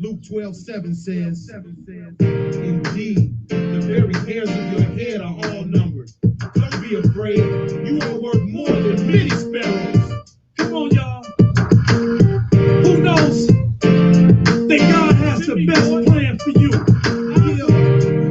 Luke 12:7 says, indeed, the very hairs of your head are all numbered. Don't be afraid. You are worth more than many sparrows. Come on, y'all. Who knows that God has the best plan for you?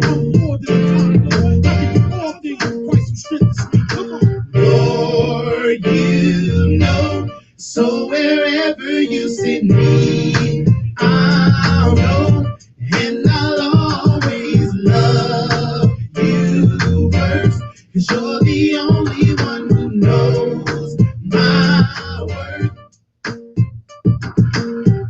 I'm more than a conqueror. I can do all things through Christ who strengthens me. Come on. Lord, you know, so wherever you send me, I'll go, and I'll always love you first, 'cause you're the only one who knows my worth.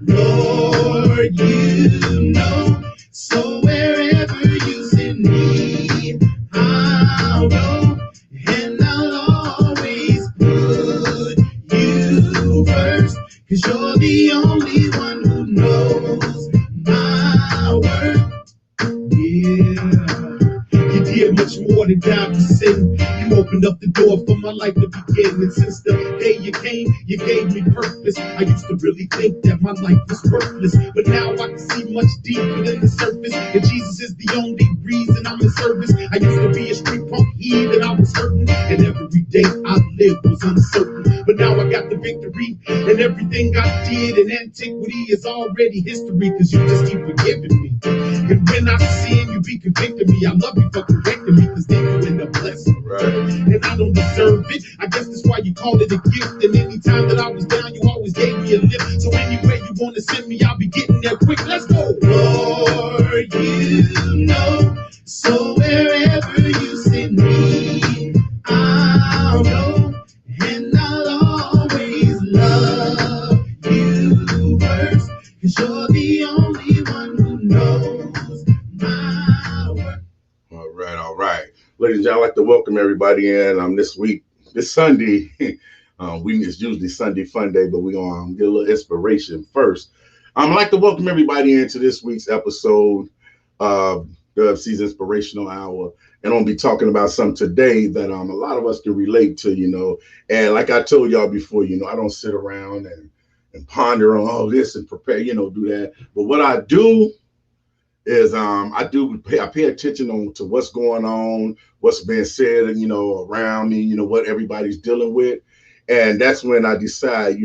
Lord, you know, so wherever you send me, I'll go, and I'll always put you first, 'cause you're the only one who knows my worth. Yeah. You did much more than die for sin. You opened up the door for my life to begin. And since the day you came, you gave me purpose. I used to really think that my life was worthless, but now I can see much deeper than the surface. And Jesus is the only reason I'm in service. I used to be a street punk heathen, I was hurting, and every day I lived was uncertain. But now I got the victory, and everything I did in antiquity is already history, 'cause you just keep forgiving me. And when I sin, you be convicting me. I love you for correcting me, 'cause then you end up blessing. Right. And I don't deserve it. I guess that's why you called it a gift. And anytime that I was down, you always gave me a lift. So anywhere you want to send me, I'll be getting there quick. Let's go. Lord, you know, so wherever you send me, I'll go, and I'll always love you first, 'cause you're the only one who knows my worth. All right. Ladies and gentlemen, I'd like to welcome everybody in this Sunday. It's usually Sunday Fun Day, but we're going to get a little inspiration first. I'd like to welcome everybody into this week's episode of Dubceez Inspirational Hour. And I'm going to be talking about something today that a lot of us can relate to, And like I told y'all before, I don't sit around and ponder on all this and prepare, do that. But what I do is I pay attention to what's going on, what's being said, around me, what everybody's dealing with. And that's when I decide,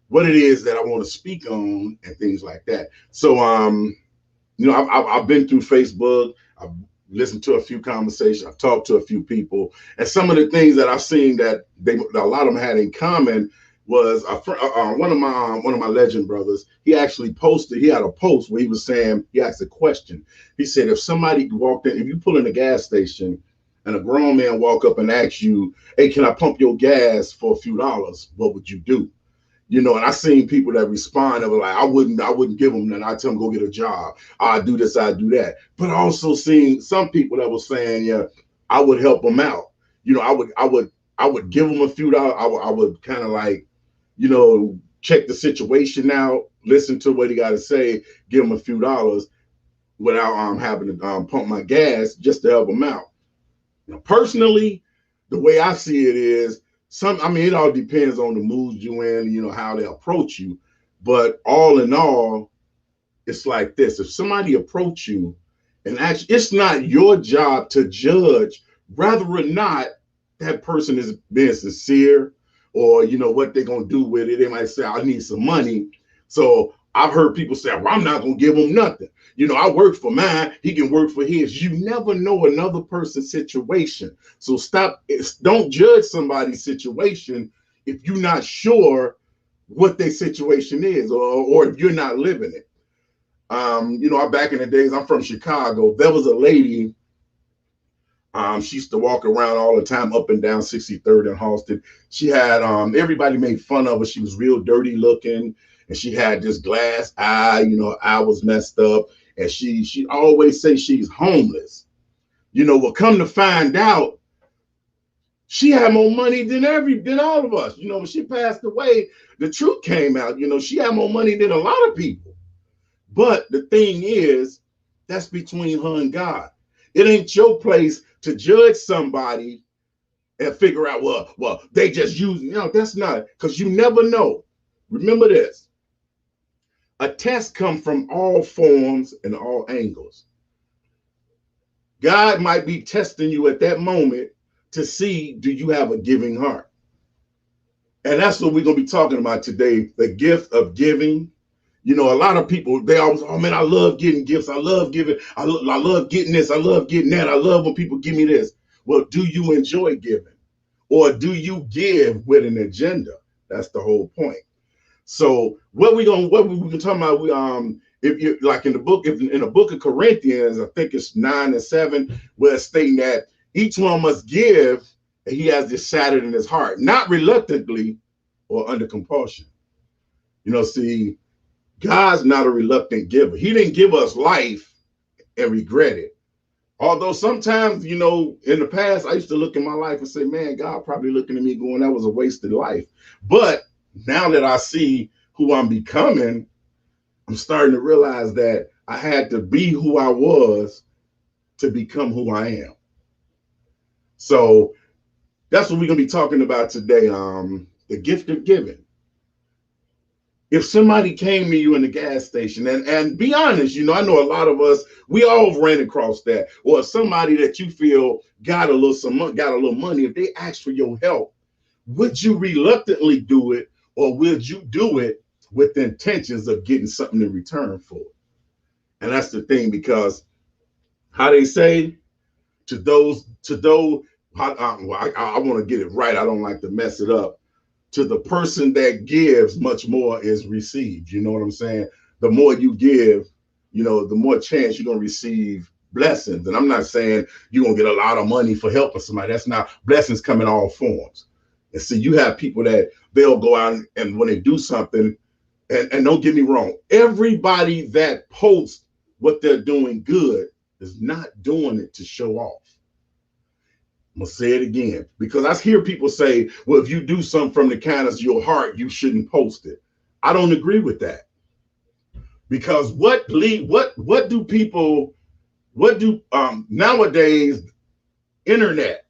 what it is that I want to speak on and things like that. So, I've been through Facebook. I've listened to a few conversations. I've talked to a few people. And some of the things that I've seen that a lot of them had in common was one of my legend brothers. He actually he had a post where he was saying, he asked a question. He said, if somebody walked in, if you pull in a gas station and a grown man walk up and ask you, hey, can I pump your gas for a few dollars? What would you do? And I seen people that respond that were like, I wouldn't give them that. I tell them go get a job. I do this, I do that. But I also seen some people that were saying, yeah, I would help them out. I would give them a few dollars. I would kind of like, check the situation out, listen to what he got to say, give him a few dollars without having to pump my gas just to help him out. Personally, the way I see it is it all depends on the mood you in, how they approach you. But all in all, it's like this. If somebody approach you and actually, it's not your job to judge whether or not that person is being sincere or, what they're going to do with it. They might say, I need some money. So I've heard people say, well, I'm not going to give them nothing. I work for mine. He can work for his. You never know another person's situation. So don't judge somebody's situation if you're not sure what their situation is or if you're not living it. Back in the days, I'm from Chicago. There was a lady. She used to walk around all the time up and down 63rd and Halsted. She had, everybody made fun of her. She was real dirty looking and she had this glass eye, eye was messed up. And she always say she's homeless. Well, come to find out, she had more money than all of us. When she passed away, the truth came out. She had more money than a lot of people. But the thing is, that's between her and God. It ain't your place to judge somebody and figure out, well, they just use, that's not, because you never know. Remember this. A test comes from all forms and all angles. God might be testing you at that moment to see, do you have a giving heart? And that's what we're going to be talking about today, the gift of giving. You know, a lot of people, they always, oh man, I love getting gifts. I love giving. I love getting this. I love getting that. I love when people give me this. Well, do you enjoy giving? Or do you give with an agenda? That's the whole point. So what we can talk about, if you like in the book, if in the book of Corinthians, I think it's 9 and 7, where it's stating that each one must give, and he has decided in his heart, not reluctantly or under compulsion. You know, see, God's not a reluctant giver. He didn't give us life and regret it. Although sometimes, you know, in the past, I used to look at my life and say, man, God probably looking at me going, that was a wasted life. But now that I see who I'm becoming, I'm starting to realize that I had to be who I was to become who I am. So that's what we're going to be talking about today. The gift of giving. If somebody came to you in the gas station, and be honest, you know, I know a lot of us, we all ran across that, or somebody that you feel got a little money, if they ask for your help, would you reluctantly do it, or would you do it with the intentions of getting something in return for it? And that's the thing, because how they say, I want to get it right. I don't like to mess it up. To the person that gives, much more is received. You know what I'm saying? The more you give, you know, the more chance you're going to receive blessings. And I'm not saying you're going to get a lot of money for helping somebody. That's not, blessings come in all forms. And so you have people that they'll go out and when they do something, and don't get me wrong, everybody that posts what they're doing good is not doing it to show off. I'm gonna say it again, because I hear people say, well, if you do something from the kindness of your heart, you shouldn't post it. I don't agree with that. Because what do people, what do nowadays, internet,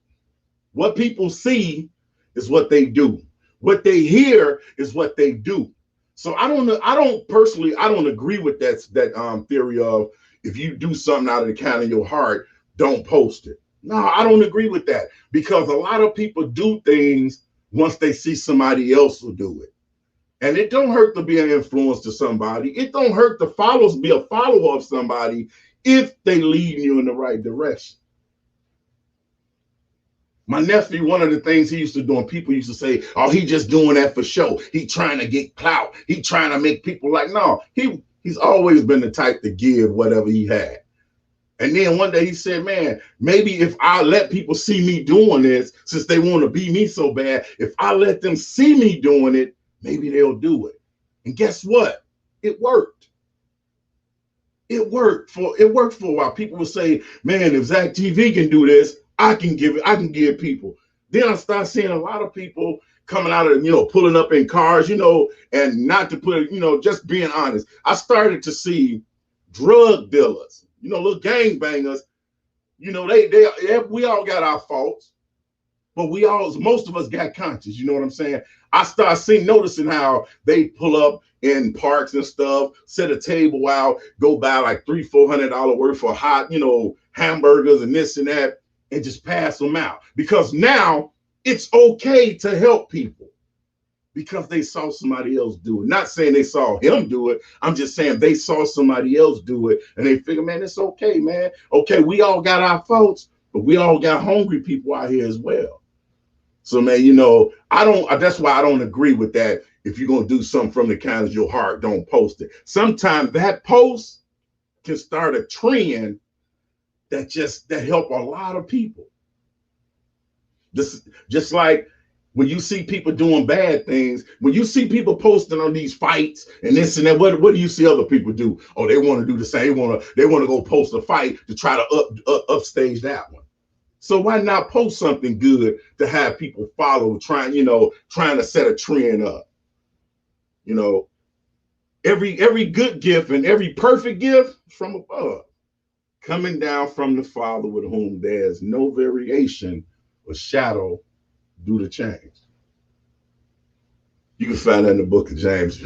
what people see is what they do. What they hear is what they do. So I don't agree with that theory of, if you do something out of the kind of your heart, don't post it. No, I don't agree with that, because a lot of people do things once they see somebody else will do it. And it don't hurt to be an influence to somebody. It don't hurt to be a follower of somebody if they lead you in the right direction. My nephew, one of the things he used to do, and people used to say, oh, he just doing that for show. He trying to get clout. He trying to make people like, no, he's always been the type to give whatever he had. And then one day he said, man, maybe if I let people see me doing this, since they want to be me so bad, if I let them see me doing it, maybe they'll do it. And guess what? It worked. It worked for a while. People would say, man, if Zach TV can do this, I can give people. Then I start seeing a lot of people coming out of, pulling up in cars, and not to put, just being honest. I started to see drug dealers, little gang bangers, we all got our faults, but most of us got conscience. You know what I'm saying? I start noticing how they pull up in parks and stuff, set a table out, go buy like $300-400 worth of hot, hamburgers and this and that, and just pass them out. Because now it's okay to help people because they saw somebody else do it. Not saying they saw him do it. I'm just saying they saw somebody else do it and they figure, man, it's okay, man. Okay, we all got our faults, but we all got hungry people out here as well. So, man, that's why I don't agree with that. If you're going to do something from the kindness of your heart, don't post it. Sometimes that post can start a trend that help a lot of people. Just like when you see people doing bad things, when you see people posting on these fights and this and that, what do you see other people do? Oh, they want to do the same. They want to go post a fight to try to upstage that one. So why not post something good to have people follow, trying to set a trend up? Every good gift and every perfect gift from above, coming down from the Father, with whom there's no variation or shadow due to change. You can find that in the book of James.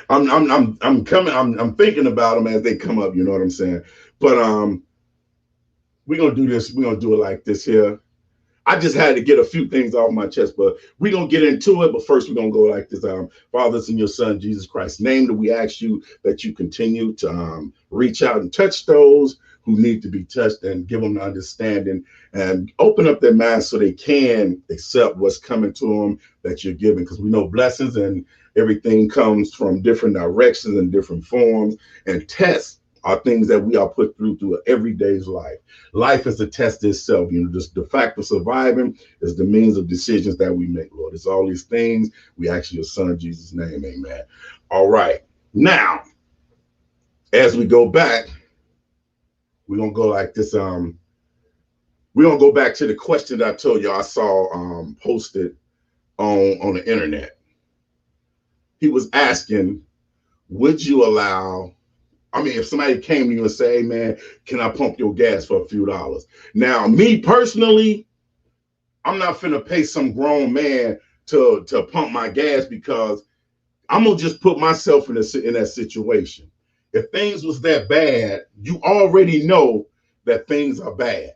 I'm thinking about them as they come up. You know what I'm saying? But we're gonna do this. We're gonna do it like this here. I just had to get a few things off my chest, but we're gonna get into it. But first, we're gonna go like this. Father, it's in your Son Jesus Christ's name that we ask you that you continue to reach out and touch those who need to be touched, and give them the understanding and open up their minds so they can accept what's coming to them that you're giving. Because we know blessings and everything comes from different directions and different forms, and tests are things that we are put through everyday's life. Life is a test itself. You know, just the fact of surviving is the means of decisions that we make, Lord. It's all these things. We ask you, your Son, Jesus' name, amen. All right. Now, as we go back, we're going to go like this. We're going to go back to the question that I told you I saw posted on the internet. He was asking, would you allow, I mean, if somebody came to you and say, hey, man, can I pump your gas for a few dollars? Now, me personally, I'm not finna pay some grown man to pump my gas, because I'm gonna just put myself in that situation. If things was that bad, you already know that things are bad.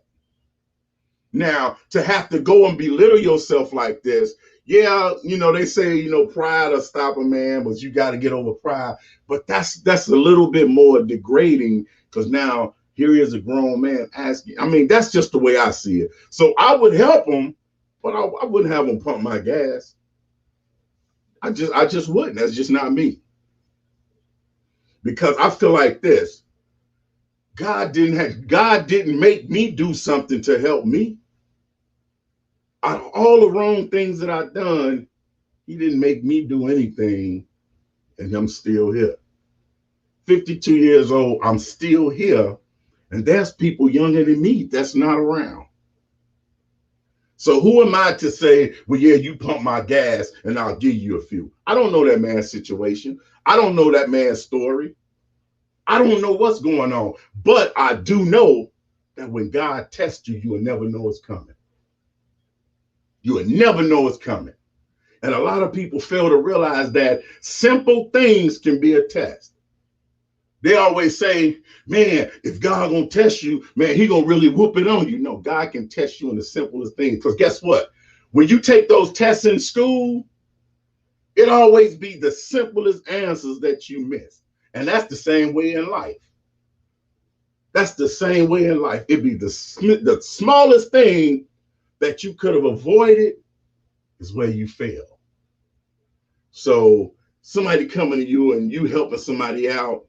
Now, to have to go and belittle yourself like this, yeah, you know, they say, you know, pride will stop a man, but you got to get over pride. But that's a little bit more degrading, because now here is a grown man asking. I mean, that's just the way I see it. So I would help him, but I wouldn't have him pump my gas. I just wouldn't. That's just not me. Because I feel like this. God didn't make me do something to help me. Out of all the wrong things that I've done, he didn't make me do anything, and I'm still here. 52 years old, I'm still here, and there's people younger than me that's not around. So who am I to say, well, yeah, you pump my gas and I'll give you a few? I don't know that man's situation. I don't know that man's story. I don't know what's going on, but I do know that when God tests you, you will never know it's coming. You will never know it's coming. And a lot of people fail to realize that simple things can be a test. They always say, man, if God gonna test you, man, he gonna really whoop it on you. No, God can test you in the simplest things. Because guess what? When you take those tests in school, it always be the simplest answers that you miss. And that's the same way in life. That's the same way in life. It'd be the smallest thing that you could have avoided is where you fail. So somebody coming to you and you helping somebody out,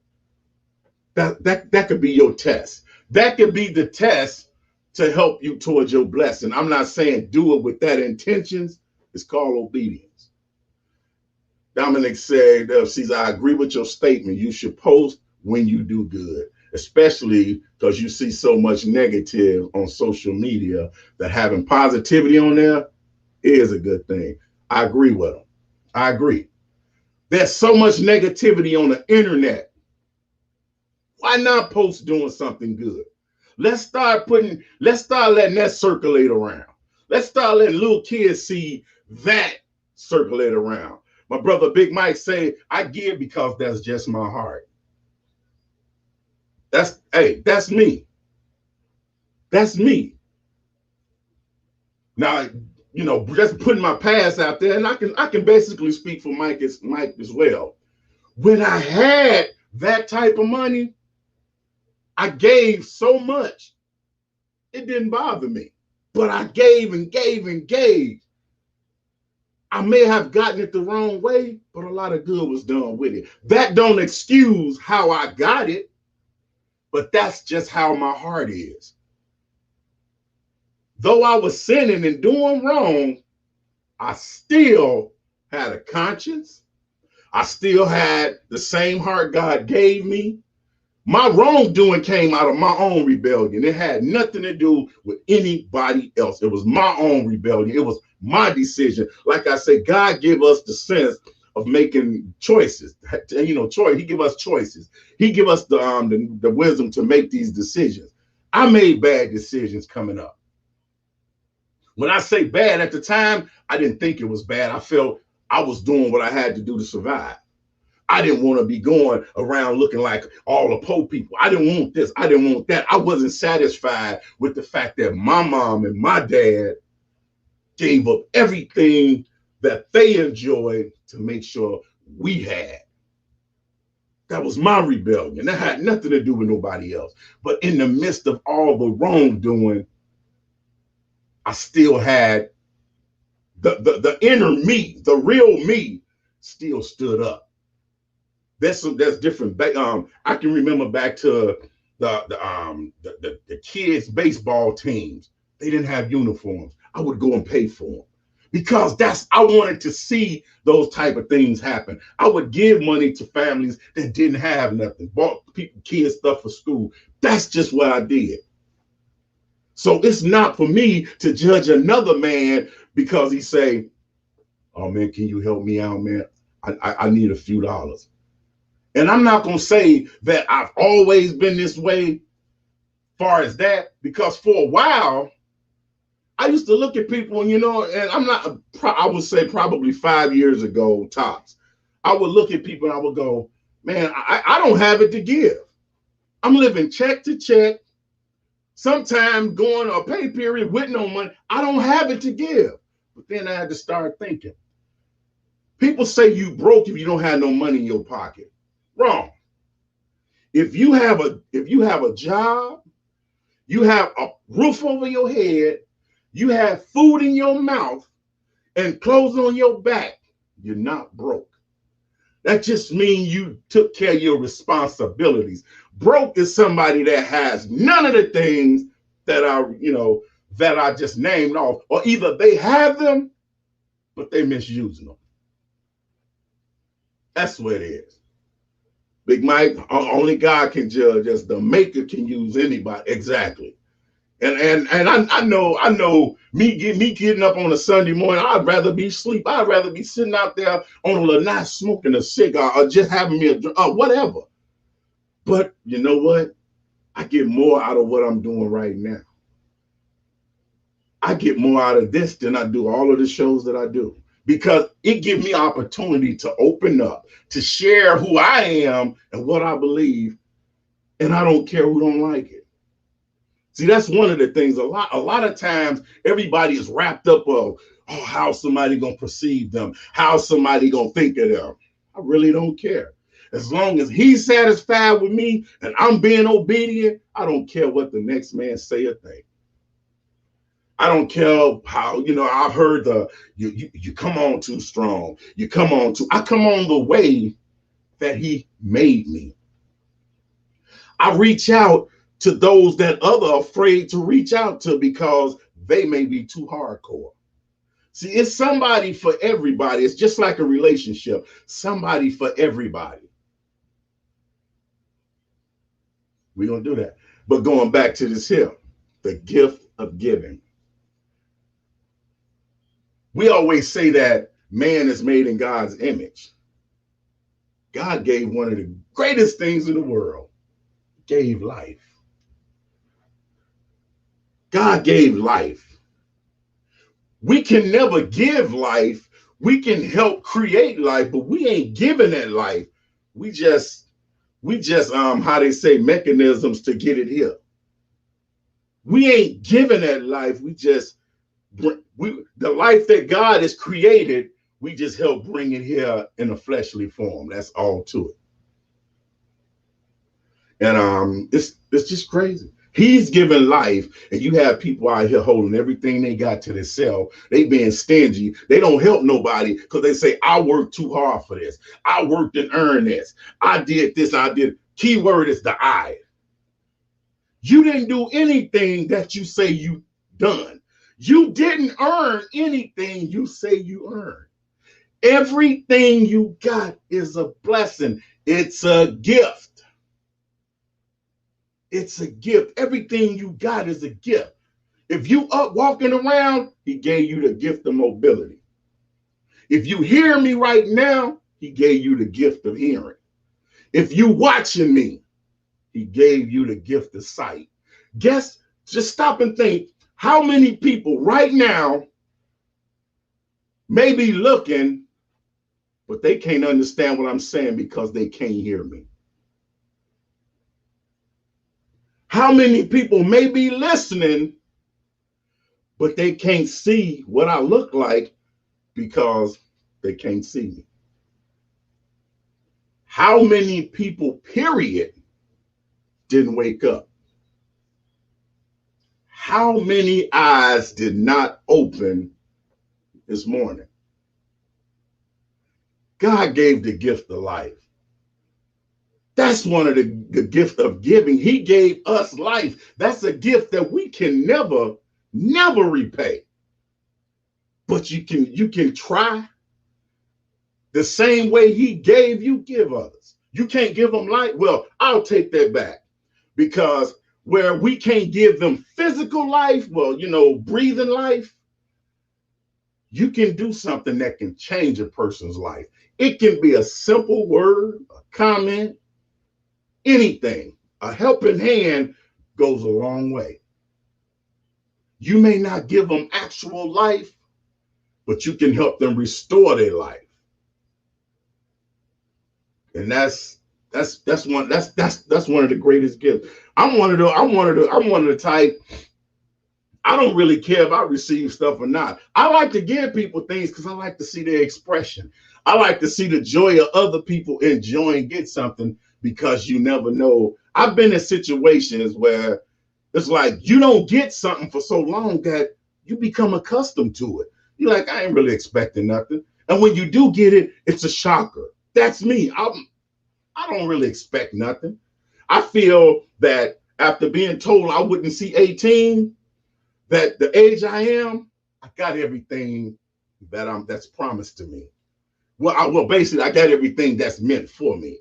that could be your test. That could be the test to help you towards your blessing. I'm not saying do it with that intentions. It's called obedience. Dominic said, Dubceez, I agree with your statement. You should post when you do good, especially because you see so much negative on social media, that having positivity on there is a good thing. I agree with him. I agree. There's so much negativity on the internet. Why not post doing something good? Let's start letting that circulate around. Let's start letting little kids see that circulate around. My brother Big Mike say, I give because that's just my heart. That's me. That's me. Now, you know, just putting my past out there, and I can basically speak for Mike as well. When I had that type of money, I gave so much, it didn't bother me. But I gave and gave and gave. I may have gotten it the wrong way, but a lot of good was done with it. That don't excuse how I got it, but that's just how my heart is. Though I was sinning and doing wrong, I still had a conscience. I still had the same heart God gave me. My wrongdoing came out of my own rebellion. It had nothing to do with anybody else. It was my own rebellion. It was my decision. Like I said, God give us the sense of making choices. You know, He give us choices. He give us the wisdom to make these decisions. I made bad decisions coming up. When I say bad, at the time, I didn't think it was bad. I felt I was doing what I had to do to survive. I didn't want to be going around looking like all the poor people. I didn't want this. I didn't want that. I wasn't satisfied with the fact that my mom and my dad gave up everything that they enjoyed to make sure we had. That was my rebellion. That had nothing to do with nobody else. But in the midst of all the wrongdoing, I still had the inner me, the real me, still stood up. That's different. I can remember back to the kids' baseball teams. They didn't have uniforms. I would go and pay for them because I wanted to see those type of things happen. I would give money to families that didn't have nothing, bought kids stuff for school. That's just what I did. So it's not for me to judge another man because he say, "Oh man, can you help me out, man? I need a few dollars." And I'm not going to say that I've always been this way far as that, because for a while, I used to look at people and, and I would say probably 5 years ago, tops, I would look at people and I would go, man, I don't have it to give. I'm living check to check, sometimes going a pay period with no money. I don't have it to give. But then I had to start thinking. People say you broke if you don't have no money in your pocket. Wrong. If you have a job, you have a roof over your head, you have food in your mouth and clothes on your back, you're not broke. That just means you took care of your responsibilities. Broke is somebody that has none of the things that I just named off, or either they have them, but they misusing them. That's what it is. Big Mike, only God can judge us. The maker can use anybody. Exactly. And I know me getting up on a Sunday morning, I'd rather be asleep. I'd rather be sitting out there on a lanai smoking a cigar or just having me a drink or whatever. But you know what? I get more out of what I'm doing right now. I get more out of this than I do all of the shows that I do, because it gives me opportunity to open up, to share who I am and what I believe, and I don't care who don't like it. See, that's one of the things. A lot of times, everybody is wrapped up of, oh, how somebody gonna perceive them, how somebody gonna think of them. I really don't care. As long as he's satisfied with me and I'm being obedient, I don't care what the next man say or think. I don't care how, I heard you come on too strong. I come on the way that he made me. I reach out to those that other afraid to reach out to because they may be too hardcore. See, it's somebody for everybody. It's just like a relationship. Somebody for everybody. We're going to do that. But going back to this here, the gift of giving. We always say that man is made in God's image. God gave one of the greatest things in the world, gave life. God gave life. We can never give life. We can help create life, but we ain't giving that life. We just how they say, mechanisms to get it here. We ain't giving that life. The life that God has created, we just help bring it here in a fleshly form. That's all to it. And it's just crazy. He's giving life, and you have people out here holding everything they got to themselves. They being stingy. They don't help nobody because they say, I worked too hard for this. I worked and earned this. I did this. I did. Keyword is the I. You didn't do anything that you say you done. You didn't earn anything you say you earned. Everything you got is a blessing. It's a gift. It's a gift. Everything you got is a gift. If you up walking around, he gave you the gift of mobility. If you hear me right now, he gave you the gift of hearing. If you watching me, he gave you the gift of sight. Just stop and think, how many people right now may be looking but they can't understand what I'm saying because they can't hear me. How many people may be listening, but they can't see what I look like because they can't see me? How many people, period, didn't wake up? How many eyes did not open this morning? God gave the gift of life. That's one of the gift of giving. He gave us life. That's a gift that we can never repay. But you can try the same way he gave you, give others. You can't give them life. Well, I'll take that back, because where we can't give them physical life, well, breathing life, you can do something that can change a person's life. It can be a simple word, a comment, anything. A helping hand goes a long way. You may not give them actual life, but you can help them restore their life. And that's one of the greatest gifts. I'm one of the type. I don't really care if I receive stuff or not. I like to give people things because I like to see their expression. I like to see the joy of other people enjoying get something, because you never know. I've been in situations where it's like you don't get something for so long that you become accustomed to it. You're like, I ain't really expecting nothing. And when you do get it, it's a shocker. That's me. I don't really expect nothing. I feel that after being told I wouldn't see 18, that the age I am, I got everything that's promised to me. Well, basically, I got everything that's meant for me,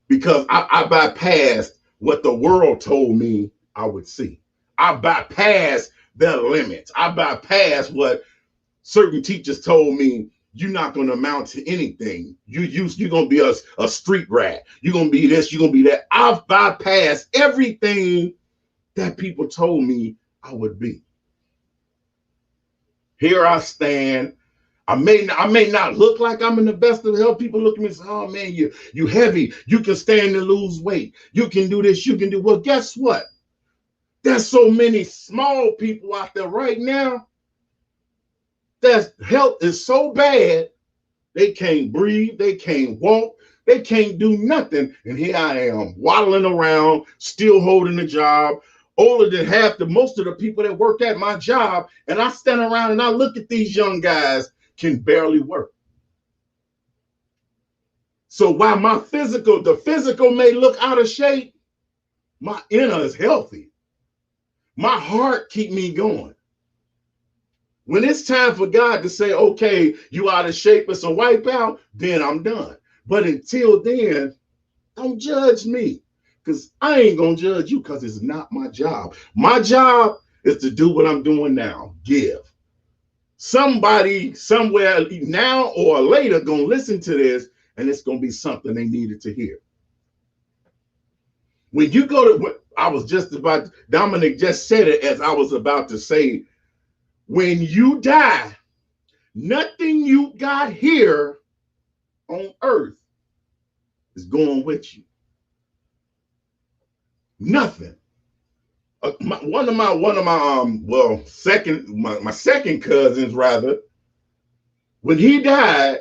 because I bypassed what the world told me I would see. I bypassed their limits. I bypassed what certain teachers told me. You're not going to amount to anything. You're going to be a street rat. You're going to be this. You're going to be that. I've bypassed everything that people told me I would be. Here I stand. I may not look like I'm in the best of health. People look at me and say, "Oh man, you heavy. You can stand and lose weight. You can do this. You can do." Well, guess what? There's so many small people out there right now that health is so bad, they can't breathe, they can't walk, they can't do nothing. And here I am waddling around, still holding a job, older than most of the people that work at my job. And I stand around and I look at these young guys can barely work. So while the physical may look out of shape, my inner is healthy. My heart keep me going. When it's time for God to say, okay, you out of shape, it's a wipeout, then I'm done. But until then, don't judge me, because I ain't going to judge you, because it's not my job. My job is to do what I'm doing now, give. Somebody somewhere now or later going to listen to this, and it's going to be something they needed to hear. When you go to what I was just about, Dominic just said it as I was about to say, when you die, nothing you got here on earth is going with you. Nothing. My second cousins, rather, when he died,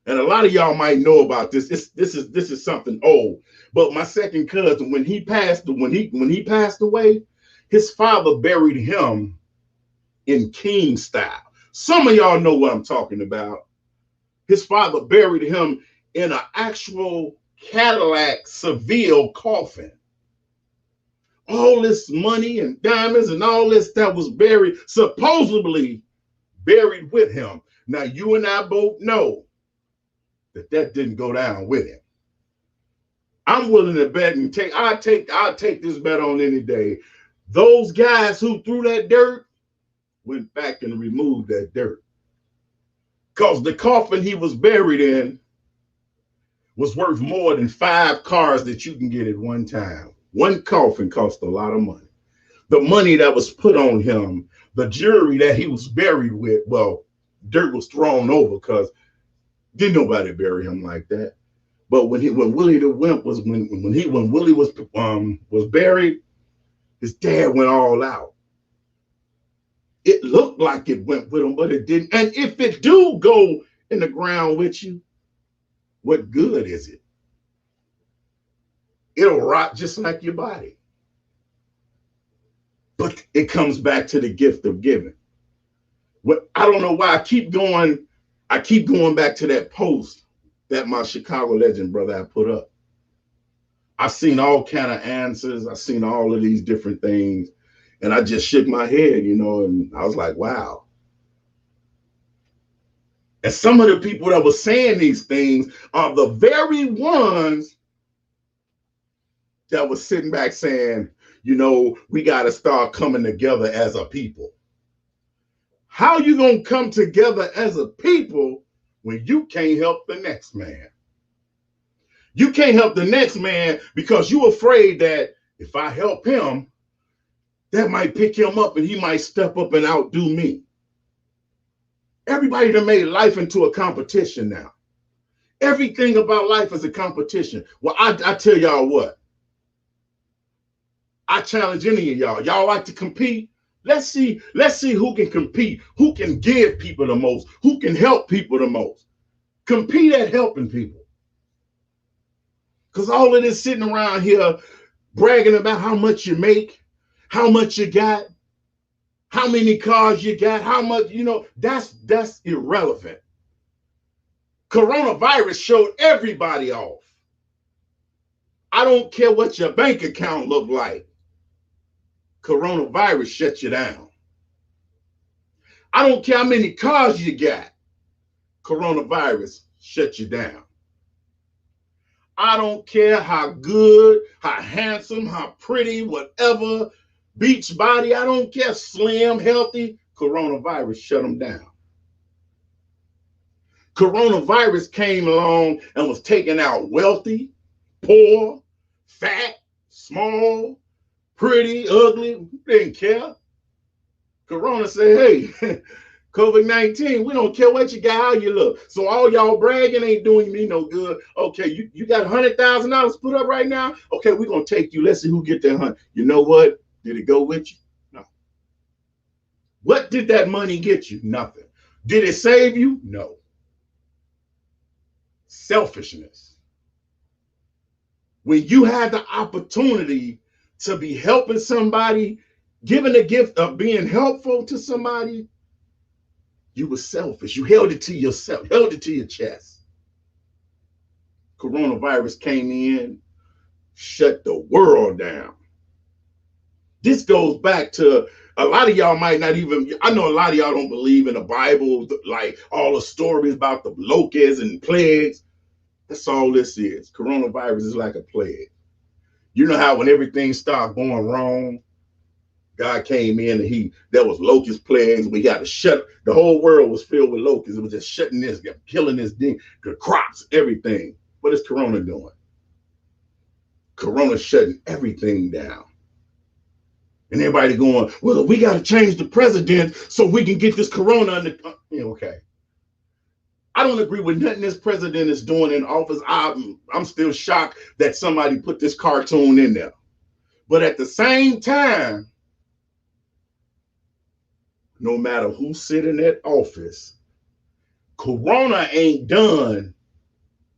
and a lot of y'all might know about this. This is something old, but my second cousin, when he passed away, his father buried him in king style. Some of y'all know what I'm talking about. His father buried him in an actual Cadillac Seville coffin. All this money and diamonds and all this that was buried, supposedly buried with him. Now, you and I both know that didn't go down with him. I'm willing to bet and I'll take this bet on any day. Those guys who threw that dirt went back and removed that dirt, because the coffin he was buried in was worth more than 5 cars that you can get at one time. One coffin cost a lot of money. The money that was put on him, the jewelry that he was buried with, well, dirt was thrown over because Didn't nobody bury him like that. But when Willie the Wimp was when Willie was buried, his dad went all out. It looked like it went with him, but it didn't. And if it do go in the ground with you, what good is it? It'll rot just like your body. But it comes back to the gift of giving. What I don't know why I keep going back to that post that my Chicago legend brother I put up. I've seen all kind of answers. I've seen all of these different things. And I just shook my head, and I was like, wow. And some of the people that were saying these things are the very ones that was sitting back saying, we got to start coming together as a people. How you going to come together as a people when you can't help the next man? You can't help the next man because you're afraid that if I help him, that might pick him up and he might step up and outdo me. Everybody done made life into a competition now. Everything about life is a competition. Well, I tell y'all what. I challenge any of y'all. Y'all like to compete? Let's see who can compete, who can give people the most, who can help people the most. Compete at helping people. Because all of this sitting around here bragging about how much you make, how much you got, how many cars you got, how much, that's irrelevant. Coronavirus showed everybody off. I don't care what your bank account look like. Coronavirus shut you down. I don't care how many cars you got. Coronavirus shut you down. I don't care how good, how handsome, how pretty, whatever, beach body, I don't care, slim, healthy, coronavirus shut them down. Coronavirus came along and was taking out wealthy, poor, fat, small, pretty, ugly, didn't care. Corona said, hey, COVID-19, we don't care what you got, how you look. So all y'all bragging ain't doing me no good. Okay, you got $100,000 put up right now? Okay, we're going to take you. Let's see who get that 100. You know what? Did it go with you? No. What did that money get you? Nothing. Did it save you? No. Selfishness. When you had the opportunity to be helping somebody, giving the gift of being helpful to somebody, you were selfish. You held it to yourself, held it to your chest. Coronavirus came in, shut the world down. This goes back to a lot of y'all might not even, I know a lot of y'all don't believe in the Bible, like all the stories about the locusts and plagues. That's all this is. Coronavirus is like a plague. You know how when everything started going wrong, God came in and there was locust plagues. We got to shut, the whole world was filled with locusts. It was just shutting this, killing this thing, the crops, everything. What is Corona doing? Corona shutting everything down. And everybody going, well, we got to change the president so we can get this Corona under, okay. I don't agree with nothing this president is doing in office. I'm still shocked that somebody put this cartoon in there. But at the same time, no matter who's sitting in that office, Corona ain't done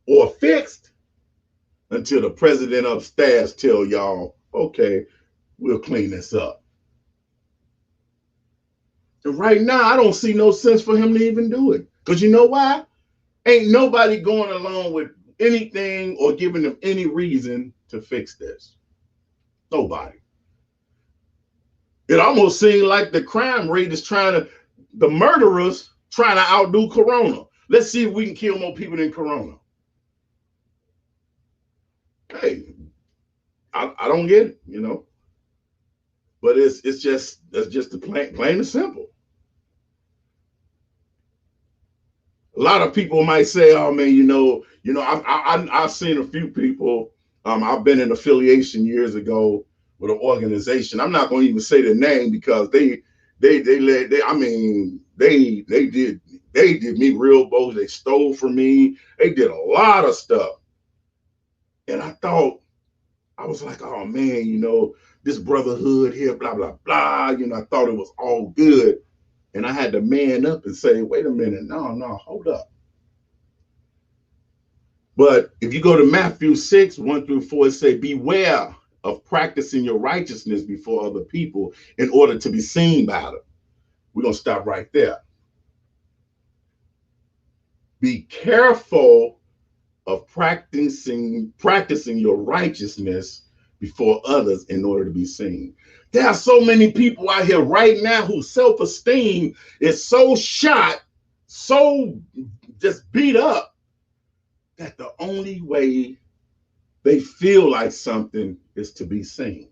or fixed until the president upstairs tell y'all, okay, we'll clean this up. And right now, I don't see no sense for him to even do it. Because you know why? Ain't nobody going along with anything or giving them any reason to fix this. Nobody. It almost seemed like the crime rate is the murderers trying to outdo Corona. Let's see if we can kill more people than Corona. Hey, I don't get it, But that's just the plain and simple. A lot of people might say, "Oh man, I've seen a few people. I've been in affiliation years ago with an organization. I'm not going to even say the name because they did They did me real bold. They stole from me. They did a lot of stuff. And I thought, I was like, oh man, this brotherhood here, blah, blah, blah. I thought it was all good. And I had to man up and say, wait a minute, no, hold up. But if you go to Matthew 6, 1-4, it say, beware of practicing your righteousness before other people in order to be seen by them. We're going to stop right there. Be careful of practicing your righteousness before others in order to be seen. There are so many people out here right now whose self-esteem is so shot, so just beat up, that the only way they feel like something is to be seen.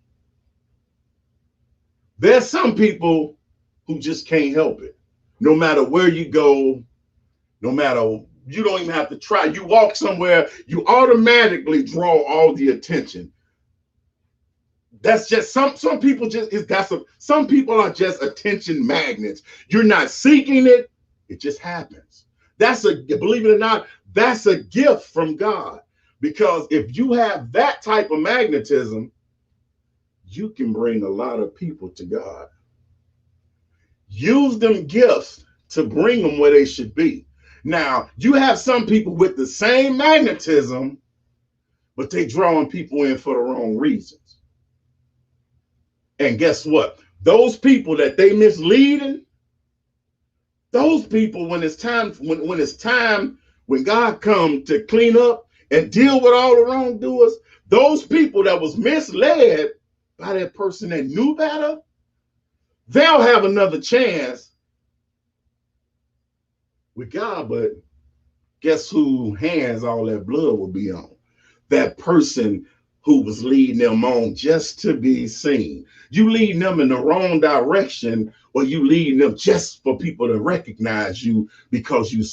There's some people who just can't help it. No matter where you go, no matter, you don't even have to try. You walk somewhere, you automatically draw all the attention. That's just some people just some people are just attention magnets. You're not seeking it, it just happens. Believe it or not, that's a gift from God. Because if you have that type of magnetism, you can bring a lot of people to God. Use them gifts to bring them where they should be. Now, you have some people with the same magnetism, but they drawing people in for the wrong reasons. And guess what? Those people that they misleading, those people, when it's time, when God come to clean up and deal with all the wrongdoers, those people that was misled by that person that knew better, they'll have another chance with God. But guess who hands all that blood will be on? That person who was leading them on just to be seen. You leading them in the wrong direction, or you leading them just for people to recognize you because you're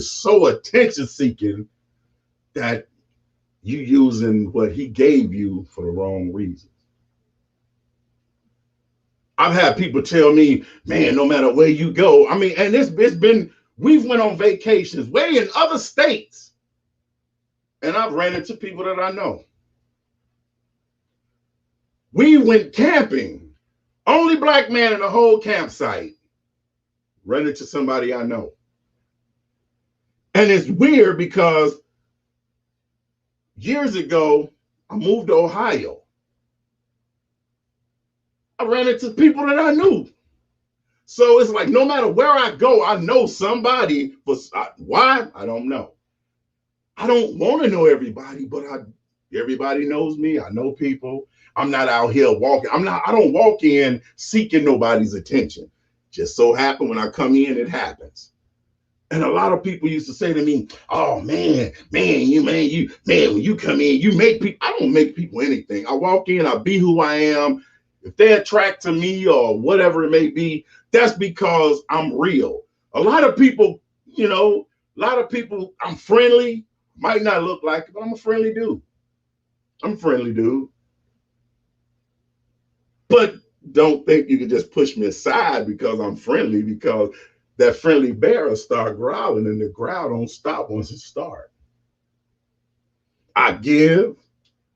so attention seeking that you using what he gave you for the wrong reasons. I've had people tell me, man, no matter where you go, I mean, and we've went on vacations way in other states, and I've ran into people that I know. We went camping, only black man in the whole campsite, ran into somebody I know. And it's weird because years ago, I moved to Ohio. I ran into people that I knew. So it's like, no matter where I go, I know somebody. Why? I don't know. I don't want to know everybody, but everybody knows me. I know people. I'm not out here walking. I don't walk in seeking nobody's attention. Just so happen when I come in, it happens. And a lot of people used to say to me, oh man, when you come in, you make people. I don't make people anything. I walk in, I be who I am. If they attract to me or whatever it may be, that's because I'm real. A lot of people, I'm friendly. Might not look like it, but I'm a friendly dude. But don't think you can just push me aside because I'm friendly, because that friendly bear will start growling and the growl don't stop once it starts. I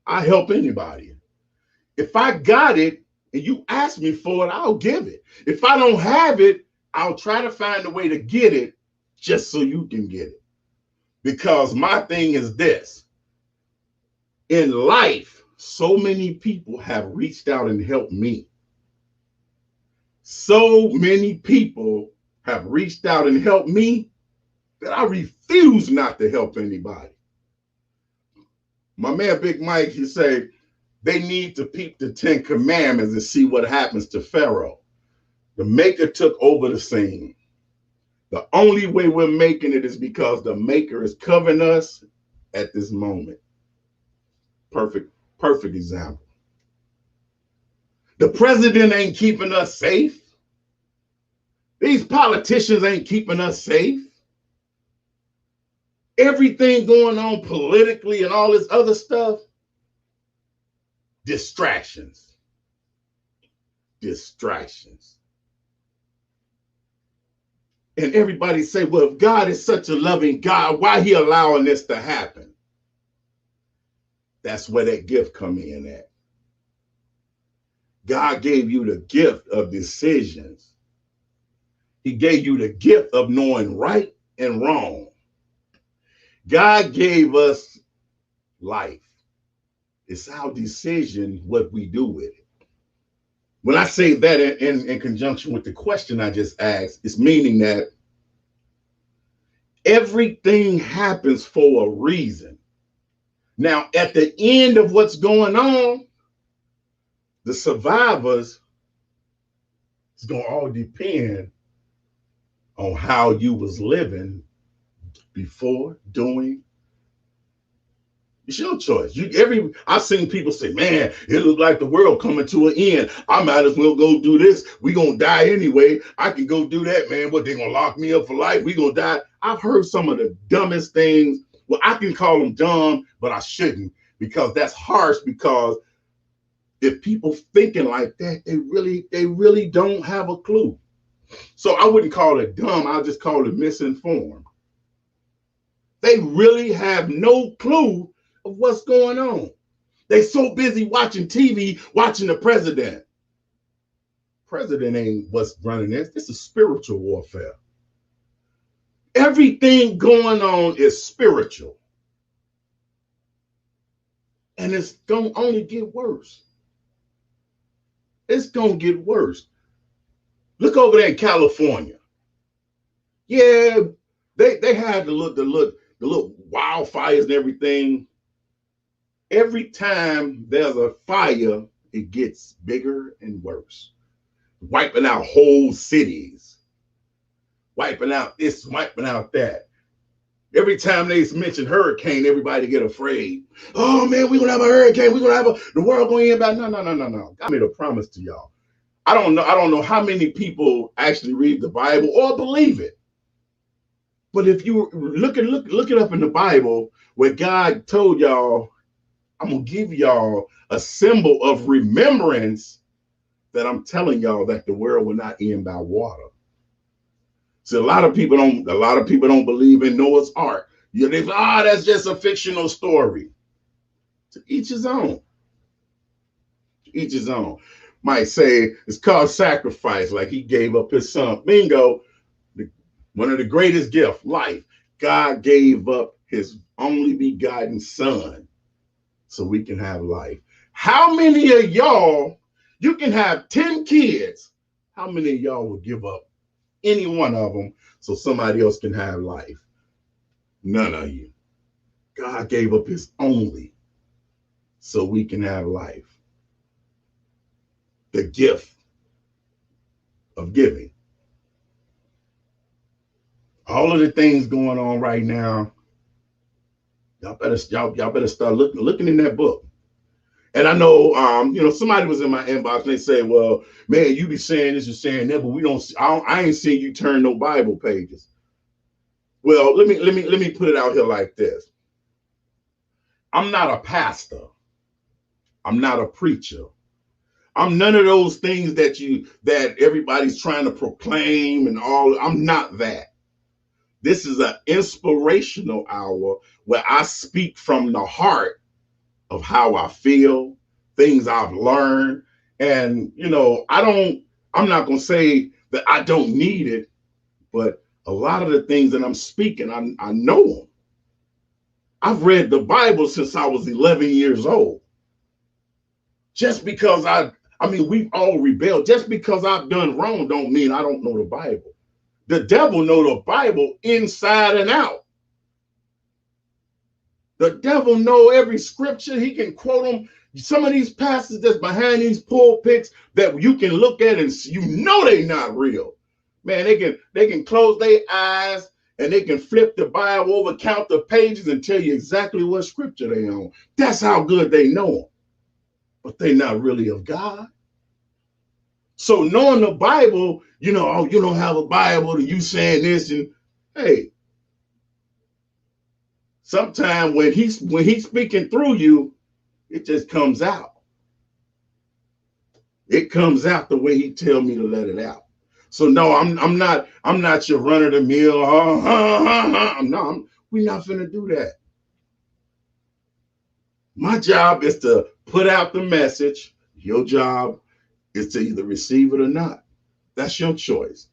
help anybody. If I got it and you ask me for it, I'll give it. If I don't have it, I'll try to find a way to get it just so you can get it. Because my thing is this. In life, so many people have reached out and helped me. So many people have reached out and helped me that I refuse not to help anybody. My man, Big Mike, he say, they need to peep the 10 Commandments and see what happens to Pharaoh. The maker took over the scene. The only way we're making it is because the maker is covering us at this moment. Perfect example. The president ain't keeping us safe. These politicians ain't keeping us safe. Everything going on politically and all this other stuff, distractions. And everybody say, well, if God is such a loving God, why he allowing this to happen? That's where that gift come in at. God gave you the gift of decisions. He gave you the gift of knowing right and wrong. God gave us life. It's our decision what we do with it. When I say that in conjunction with the question I just asked, it's meaning that everything happens for a reason. Now, at the end of what's going on, the survivors, it's going to all depend on how you was living before, doing. It's your choice. I've seen people say, man, it looks like the world coming to an end. I might as well go do this. We gonna die anyway. I can go do that, man. What, they gonna lock me up for life? We gonna die. I've heard some of the dumbest things. Well, I can call them dumb, but I shouldn't, because that's harsh. Because if people thinking like that, they really don't have a clue. So I wouldn't call it dumb. I'll just call it misinformed. They really have no clue of what's going on. They so busy watching TV, watching the president. President ain't what's running this. This is spiritual warfare. Everything going on is spiritual. And it's going to only get worse. It's going to get worse. Look over there in California. Yeah, they had the little wildfires and everything. Every time there's a fire, it gets bigger and worse. Wiping out whole cities. Wiping out this, wiping out that. Every time they mention hurricane, everybody get afraid. Oh man, we're gonna have a hurricane. We're gonna have the world going in back. No. I made a promise to y'all. I don't know how many people actually read the Bible or believe it. But if you look it up in the Bible, where God told y'all, I'm gonna give y'all a symbol of remembrance that I'm telling y'all that the world will not end by water. So a lot of people don't believe in Noah's Ark. They say, that's just a fictional story. To each his own. To each his own. Might say it's called sacrifice, like he gave up his son. Bingo. One of the greatest gifts, life. God gave up his only begotten son so we can have life. How many of y'all, you can have 10 kids, how many of y'all would give up any one of them so somebody else can have life? None of you. God gave up his only so we can have life. The gift of giving. All of the things going on right now, y'all better start looking in that book. And I know, somebody was in my inbox and they say, well, man, you be saying this and saying that, but I ain't seen you turn no Bible pages. Well, let me put it out here like this. I'm not a pastor. I'm not a preacher. I'm none of those things that everybody's trying to proclaim and all. I'm not that. This is an inspirational hour where I speak from the heart of how I feel, things I've learned. And, I'm not going to say that I don't need it, but a lot of the things that I'm speaking, I know them. I've read the Bible since I was 11 years old. Just because we've all rebelled. Just because I've done wrong don't mean I don't know the Bible. The devil know the Bible inside and out. The devil know every scripture. He can quote them. Some of these pastors that's behind these pulpits that you can look at and they're not real. Man, they can close their eyes and they can flip the Bible over, count the pages, and tell you exactly what scripture they on. That's how good they know them. But they're not really of God. So knowing the Bible, you don't have a Bible and you saying this, and hey, sometimes when he's speaking through you, it just comes out. It comes out the way he tell me to let it out. So no, I'm not your run of the mill. No, we're not finna do that. My job is to put out the message. Your job is to either receive it or not. That's your choice.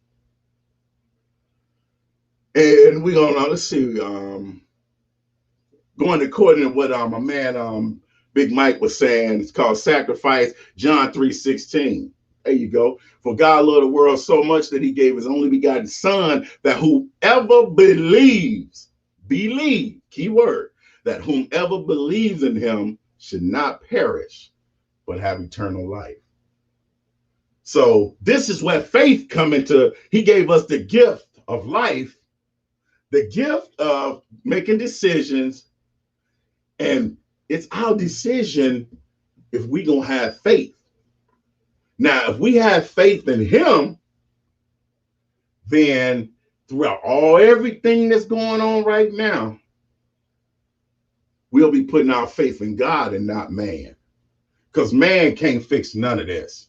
And we're gonna let's see. Going according to what my man Big Mike was saying, it's called sacrifice. John 3:16. There you go. For God loved the world so much that he gave his only begotten son, that whoever believes, key word, that whomever believes in him should not perish, but have eternal life. So this is where faith come into. He gave us the gift of life, the gift of making decisions, and it's our decision if we gonna have faith. Now, if we have faith in him, then throughout everything that's going on right now, we'll be putting our faith in God and not man. Because man can't fix none of this.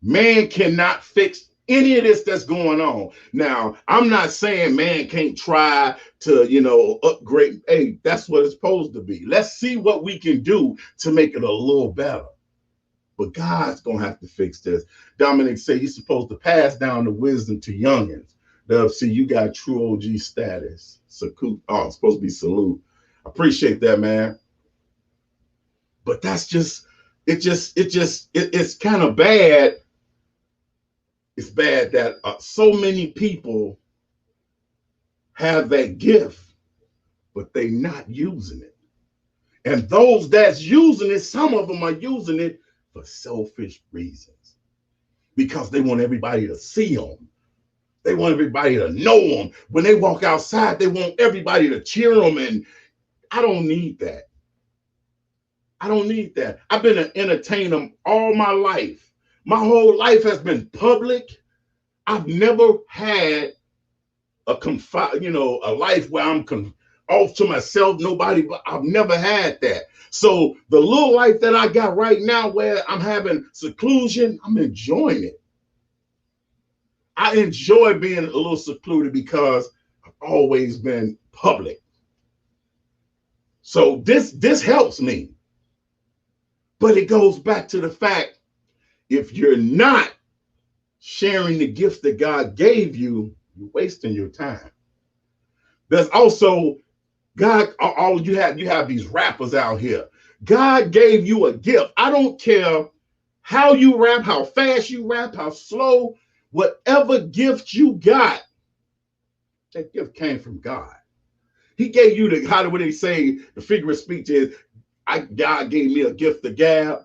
Man cannot fix any of this that's going on. Now, I'm not saying man can't try to, upgrade. Hey, that's what it's supposed to be. Let's see what we can do to make it a little better. But God's going to have to fix this. Dominic said you're supposed to pass down the wisdom to youngins. Dubceez, you got true OG status. It's supposed to be salute. Appreciate that, man. But that's it's kind of bad. It's bad that so many people have that gift, but they not using it. And those that's using it, some of them are using it for selfish reasons, because they want everybody to see them. They want everybody to know them. When they walk outside, they want everybody to cheer them. And I don't need that. I don't need that. I've been an entertainer all my life. My whole life has been public. I've never had a life where I'm off to myself, nobody, but I've never had that. So the little life that I got right now, where I'm having seclusion, I'm enjoying it. I enjoy being a little secluded because I've always been public. So this helps me. But it goes back to the fact, if you're not sharing the gift that God gave you, you're wasting your time. There's also God, you have these rappers out here. God gave you a gift. I don't care how you rap, how fast you rap, how slow, whatever gift you got, that gift came from God. He gave you what they say, the figure of speech is, God gave me a gift to gab.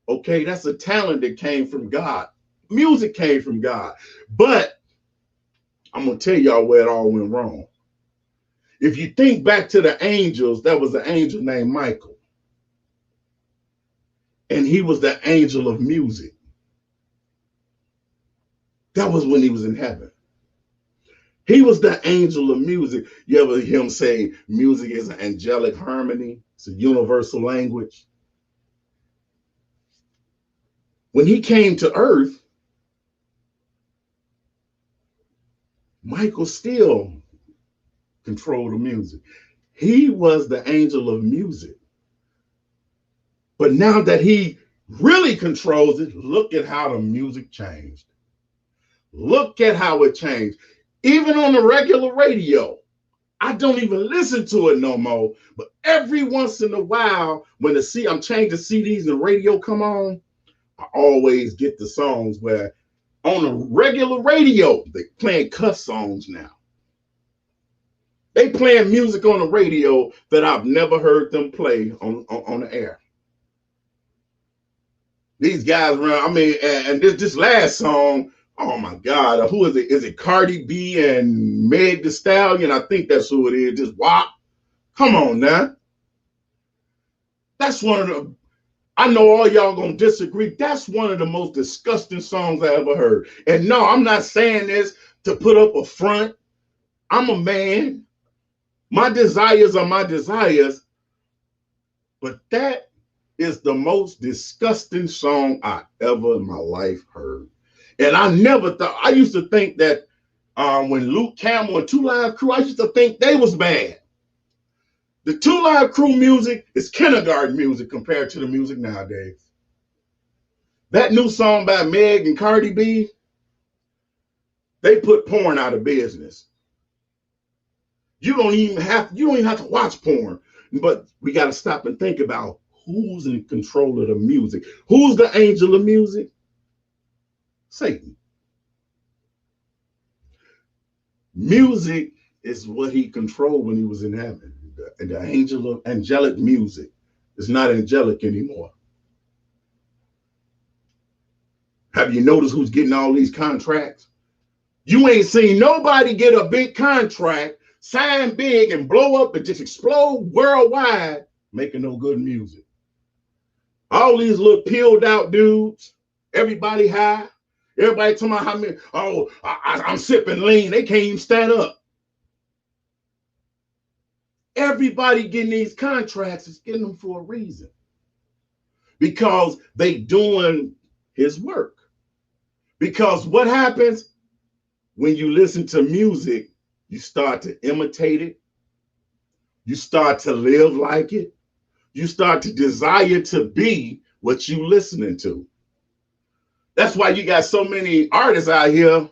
Okay, that's a talent that came from God. Music came from God. But I'm going to tell y'all where it all went wrong. If you think back to the angels, there was an angel named Michael. And he was the angel of music. That was when he was in heaven. He was the angel of music. You ever hear him say music is an angelic harmony? It's a universal language. When he came to earth, Michael still controlled the music. He was the angel of music. But now that he really controls it, look at how the music changed. Look at how it changed. Even on the regular radio, I don't even listen to it no more. But every once in a while, when I'm changing CDs and the radio come on, I always get the songs where on the regular radio, they playing cuss songs now. They playing music on the radio that I've never heard them play on the air. These guys around, and this last song, oh my God, who is it? Is it Cardi B and Meg Thee Stallion? I think that's who it is. Just WAP. Come on now. That's one of the, I know all y'all gonna disagree. That's one of the most disgusting songs I ever heard. And no, I'm not saying this to put up a front. I'm a man. My desires are my desires. But that is the most disgusting song I ever in my life heard. And I never thought, I used to think that when Luke Campbell and Two Live Crew, I used to think they was bad. The Two Live Crew music is kindergarten music compared to the music nowadays. That new song by Meg and Cardi B, they put porn out of business. You don't even have to watch porn. But we got to stop and think about who's in control of the music. Who's the angel of music? Satan. Music is what he controlled when he was in heaven. The angel of angelic music is not angelic anymore. Have you noticed who's getting all these contracts? You ain't seen nobody get a big contract, sign big, and blow up and just explode worldwide making no good music. All these little peeled out dudes, everybody high, everybody talking about how many, I'm sipping lean. They can't even stand up. Everybody getting these contracts is getting them for a reason. Because they doing his work. Because what happens when you listen to music, you start to imitate it. You start to live like it. You start to desire to be what you listening to. That's why you got so many artists out here.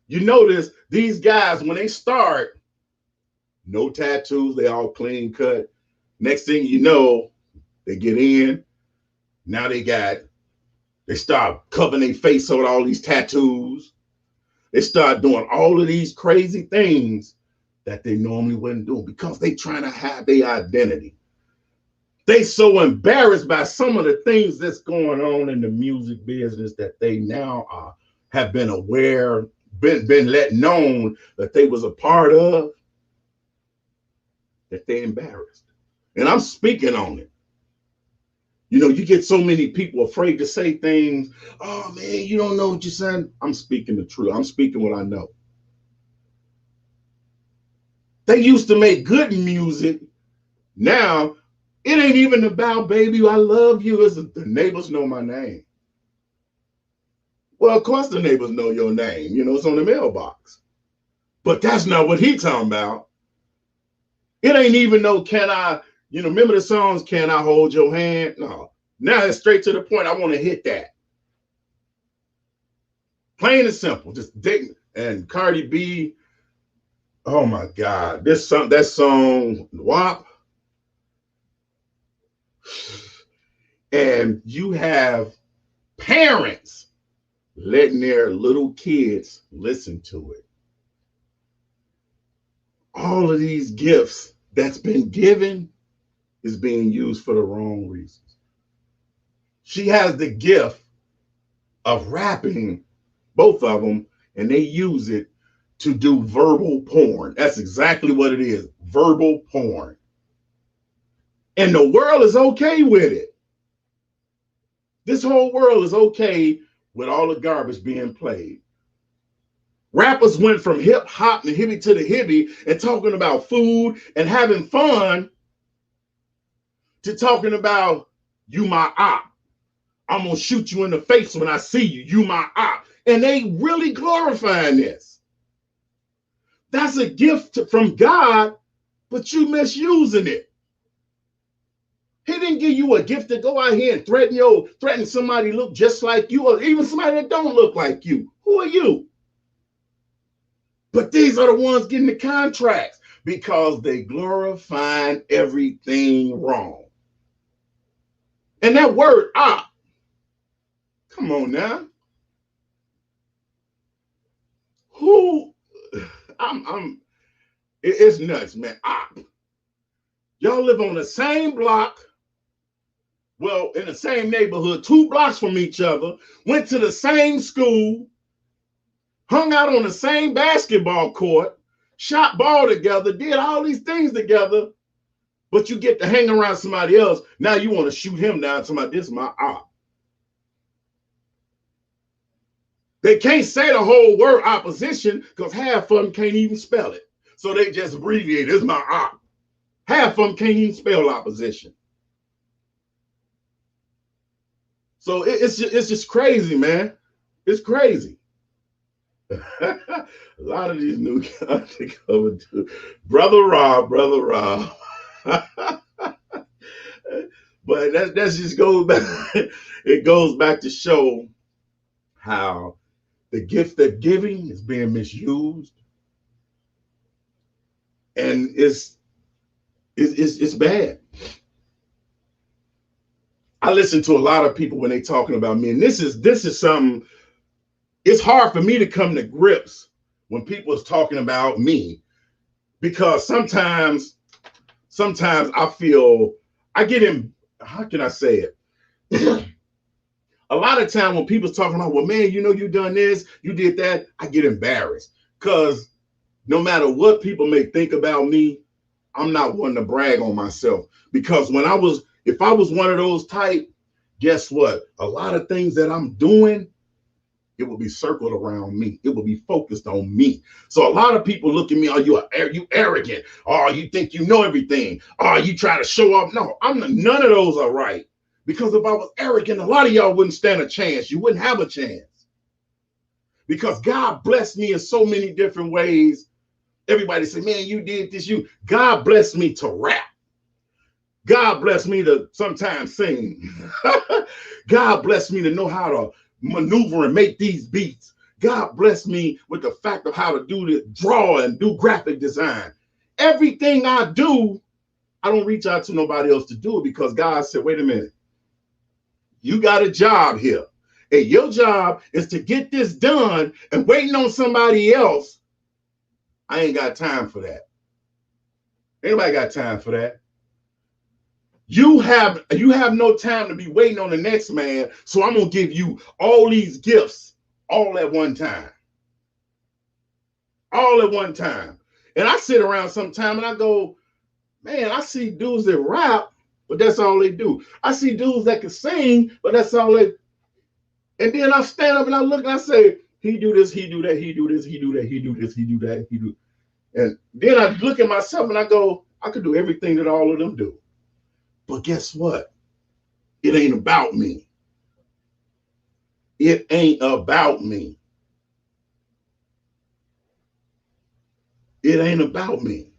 You notice these guys, when they start, no tattoos, they all clean cut. Next thing you know, they get in. Now they start covering their face with all these tattoos. They start doing all of these crazy things that they normally wouldn't do because they trying to have their identity. They so embarrassed by some of the things that's going on in the music business that they now have been aware, been let known that they was a part of, that they're embarrassed. And I'm speaking on it. You know, you get so many people afraid to say things. Oh, man, you don't know what you're saying. I'm speaking the truth. I'm speaking what I know. They used to make good music. Now, it ain't even about, baby, I love you. It's the neighbors know my name. Well, of course the neighbors know your name. You know, it's on the mailbox. But that's not what he talking about. It ain't even no, can I, remember the songs, Can I Hold Your Hand? No. Now it's straight to the point. I want to hit that. Plain and simple. Just dig. And Cardi B, oh my God. That song, WAP. And you have parents letting their little kids listen to it. All of these gifts that's been given is being used for the wrong reasons. She has the gift of rapping, both of them, and they use it to do verbal porn. That's exactly what it is, verbal porn. And the world is okay with it. This whole world is okay with all the garbage being played. Rappers went from hip hop and hippie to the hippie and talking about food and having fun to talking about you my op. I'm gonna shoot you in the face when I see you. You my op. And they really glorifying this. That's a gift from God, but you misusing it. He didn't give you a gift to go out here and threaten somebody look just like you, or even somebody that don't look like you. Who are you? But these are the ones getting the contracts because they glorifying everything wrong. And that word op, come on now. It's nuts, man. Op. Y'all live on the same block, well, in the same neighborhood, 2 blocks from each other, went to the same school, hung out on the same basketball court, shot ball together, did all these things together, but you get to hang around somebody else. Now you want to shoot him down. Somebody, this is my op. They can't say the whole word opposition because half of them can't even spell it. So they just abbreviate, this is my op. Half of them can't even spell opposition. So it's just crazy, man. It's crazy. A lot of these new guys they coming to brother Rob, brother Rob. But that just goes back. It goes back to show how the gift of giving is being misused, and it's bad. I listen to a lot of people when they talking about me, and this is something. It's hard for me to come to grips when people is talking about me because sometimes I feel I get in. How can I say it? A lot of time when people's talking about, well, man, you done this, you did that, I get embarrassed because no matter what people may think about me, I'm not one to brag on myself because if I was one of those type, guess what? A lot of things that I'm doing, it will be circled around me. It will be focused on me. So a lot of people look at me, you arrogant? Oh, you think you know everything? Oh, you try to show off? No, none of those are right. Because if I was arrogant, a lot of y'all wouldn't stand a chance. You wouldn't have a chance. Because God blessed me in so many different ways. Everybody say, man, you did this. God blessed me to rap. God blessed me to sometimes sing. God blessed me to know how to maneuver and make these beats. God blessed me with the fact of how to draw and do graphic design. Everything I do, I don't reach out to nobody else to do it because God said, wait a minute. You got a job here. And your job is to get this done and waiting on somebody else. I ain't got time for that. Anybody got time for that? You have no time to be waiting on the next man. So I'm going to give you all these gifts all at one time. All at one time. And I sit around sometime and I go, man, I see dudes that rap, but that's all they do. I see dudes that can sing, but that's all they. And then I stand up and I look and I say, he do this, he do that, he do this, he do that, he do this, he do that, he do. And then I look at myself and I go, I could do everything that all of them do. But guess what? It ain't about me. It ain't about me. It ain't about me.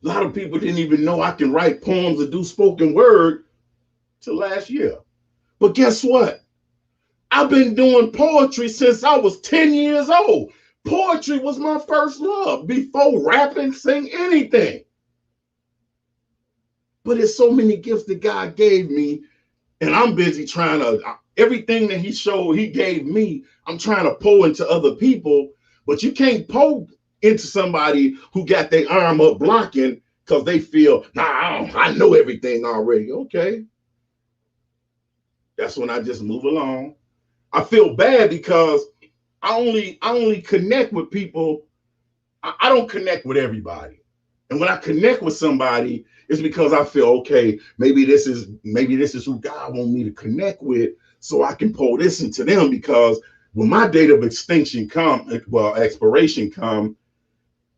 A lot of people didn't even know I can write poems or do spoken word till last year. But guess what? I've been doing poetry since I was 10 years old. Poetry was my first love before rapping, sing anything. But it's so many gifts that God gave me, and I'm busy trying to, everything that he gave me, I'm trying to pour into other people, but you can't pour into somebody who got their arm up blocking because they feel, I know everything already. Okay. That's when I just move along. I feel bad because I only connect with people. I don't connect with everybody. And when I connect with somebody, it's because I feel, okay, maybe this is who God wants me to connect with, so I can pour this into them. Because when my date of expiration come,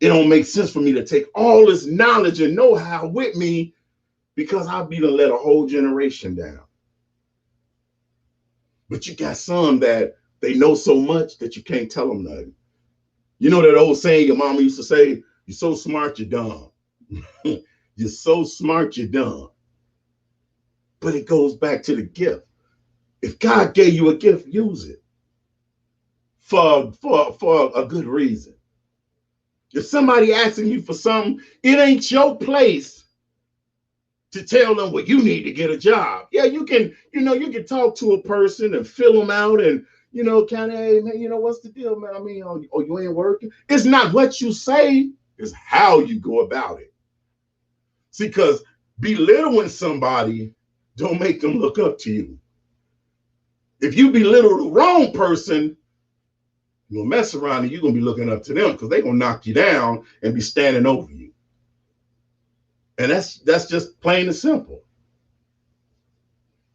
it don't make sense for me to take all this knowledge and know-how with me, because I'll be to let a whole generation down. But you got some that they know so much that you can't tell them nothing. You know that old saying your mama used to say, you're so smart, you're dumb. You're so smart, you're dumb. But it goes back to the gift. If God gave you a gift, use it for a good reason. If somebody asking you for something, it ain't your place to tell them, well, you need to get a job. Yeah, you can talk to a person and fill them out and, kind of, hey, man, what's the deal, man? I mean, you ain't working. It's not what you say, it's how you go about it. See, because belittling somebody don't make them look up to you. If you belittle the wrong person, you'll mess around and you're going to be looking up to them because they're going to knock you down and be standing over you. And that's just plain and simple.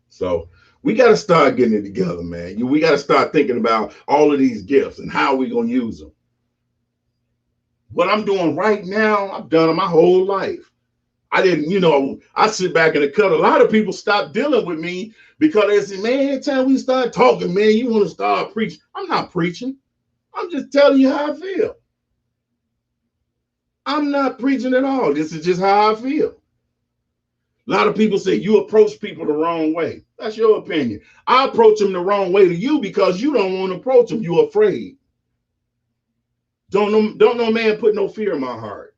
So we got to start getting it together, man. We got to start thinking about all of these gifts and how we're going to use them. What I'm doing right now, I've done it my whole life. I didn't, I sit back in the cut. A lot of people stop dealing with me because they say, man, every time we start talking, man, you want to start preaching. I'm not preaching. I'm just telling you how I feel. I'm not preaching at all. This is just how I feel. A lot of people say you approach people the wrong way. That's your opinion. I approach them the wrong way to you because you don't want to approach them. You're afraid. Don't no man put no fear in my heart.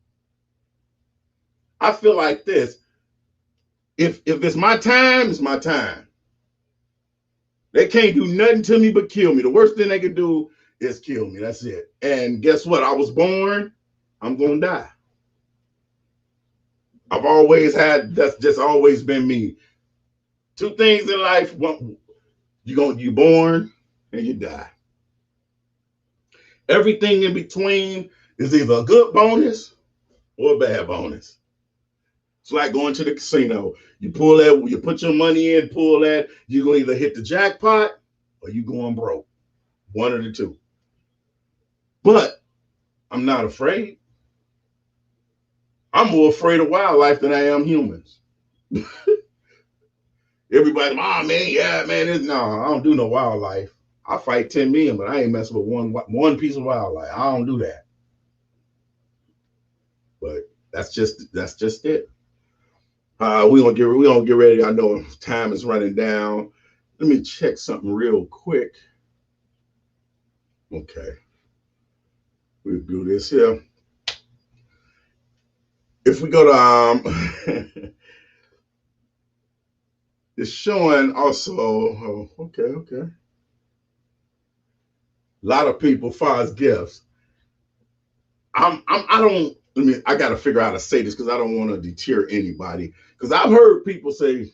I feel like this. If it's my time, it's my time. They can't do nothing to me but kill me. The worst thing they can do is kill me. That's it. And guess what? I was born. I'm gonna die. I've always had. That's just always been me. Two things in life: one, you born and you die. Everything in between is either a good bonus or a bad bonus. It's like going to the casino. You pull that, you put your money in, pull that, you're gonna either hit the jackpot or you going broke. One of the two. But I'm not afraid. I'm more afraid of wildlife than I am humans. Everybody, oh man, yeah, man, no, I don't do no wildlife. I fight 10 million, but I ain't messing with one piece of wildlife. I don't do that. But that's just it. We gonna get ready. I know time is running down. Let me check something real quick. Okay, we'll do this here. If we go to it's showing also. Oh, okay. A lot of people far as gifts. I don't. I got to figure out how to say this because I don't want to deter anybody. Because I've heard people say,